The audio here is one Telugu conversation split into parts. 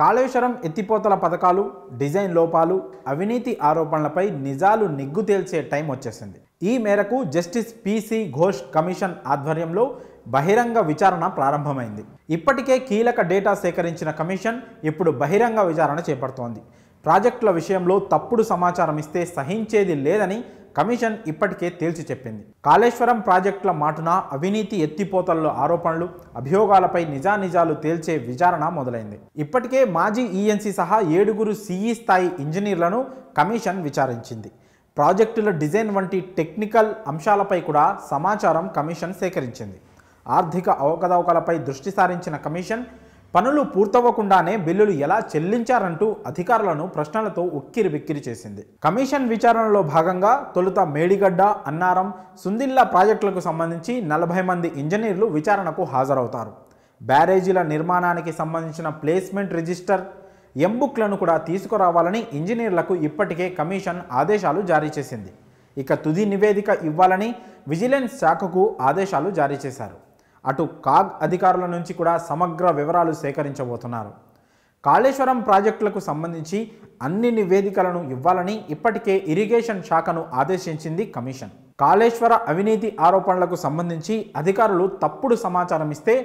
కాళేశ్వరం ఎత్తిపోతల పథకాలు, డిజైన్ లోపాలు, అవినీతి ఆరోపణలపై నిజాలు నిగ్గు తేల్చే టైం వచ్చేసింది. ఈ మేరకు జస్టిస్ పిసి ఘోష్ కమిషన్ ఆధ్వర్యంలో బహిరంగ విచారణ ప్రారంభమైంది. ఇప్పటికే కీలక డేటా సేకరించిన కమిషన్ ఇప్పుడు బహిరంగ విచారణ చేపడుతోంది. ప్రాజెక్టుల విషయంలో తప్పుడు సమాచారం ఇస్తే సహించేది లేదని కమిషన్ ఇప్పటికే తేల్చి చెప్పింది. కాళేశ్వరం ప్రాజెక్టుల మాటున అవినీతి ఎత్తిపోతల్లో ఆరోపణలు, అభియోగాలపై నిజానిజాలు తేల్చే విచారణ మొదలైంది. ఇప్పటికే మాజీ ఈఎన్సీ సహా 7 సిఈ స్థాయి ఇంజనీర్లను కమిషన్ విచారించింది. ప్రాజెక్టుల డిజైన్ వంటి టెక్నికల్ అంశాలపై కూడా సమాచారం కమిషన్ సేకరించింది. ఆర్థిక అవకతవకలపై దృష్టి సారించిన కమిషన్ పనులు పూర్తవ్వకుండానే బిల్లులు ఎలా చెల్లించారంటూ అధికారులను ప్రశ్నలతో ఉక్కిరిబిక్కిరి చేసింది. కమిషన్ విచారణలో భాగంగా తొలుత మేడిగడ్డ, అన్నారం, సుందిల్లా ప్రాజెక్టులకు సంబంధించి 40 మంది ఇంజనీర్లు విచారణకు హాజరవుతారు. బ్యారేజీల నిర్మాణానికి సంబంధించిన ప్లేస్మెంట్ రిజిస్టర్, ఎంబుక్లను కూడా తీసుకురావాలని ఇంజనీర్లకు ఇప్పటికే కమిషన్ ఆదేశాలు జారీ చేసింది. ఇక తుది నివేదిక ఇవ్వాలని విజిలెన్స్ శాఖకు ఆదేశాలు జారీ చేశారు. అటు కాగ్ అధికారుల నుంచి కూడా సమగ్ర వివరాలు సేకరించబోతున్నారు. కాళేశ్వరం ప్రాజెక్టులకు సంబంధించి అన్ని నివేదికలను ఇవ్వాలని ఇప్పటికే ఇరిగేషన్ శాఖను ఆదేశించింది కమిషన్. కాళేశ్వర అవినీతి ఆరోపణలకు సంబంధించి అధికారులు తప్పుడు సమాచారం ఇస్తే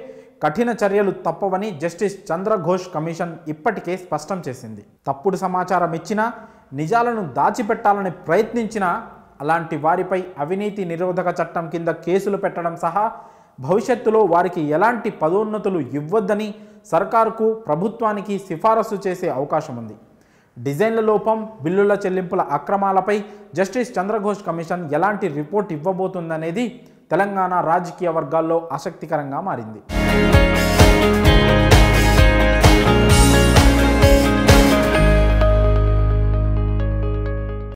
కఠిన చర్యలు తప్పవని జస్టిస్ చంద్రఘోష్ కమిషన్ ఇప్పటికే స్పష్టం చేసింది. తప్పుడు సమాచారం ఇచ్చినా, నిజాలను దాచిపెట్టాలని ప్రయత్నించినా అలాంటి వారిపై అవినీతి నిరోధక చట్టం కింద కేసులు పెట్టడం సహా భవిష్యత్తులో వారికి ఎలాంటి పదోన్నతులు ఇవ్వొద్దని సర్కారుకు, ప్రభుత్వానికి సిఫారసు చేసే అవకాశం ఉంది. డిజైన్ల లోపం, బిల్లుల చెల్లింపుల అక్రమాలపై జస్టిస్ చంద్రఘోష్ కమిషన్ ఎలాంటి రిపోర్ట్ ఇవ్వబోతుందనేది తెలంగాణ రాజకీయ వర్గాల్లో ఆసక్తికరంగా మారింది.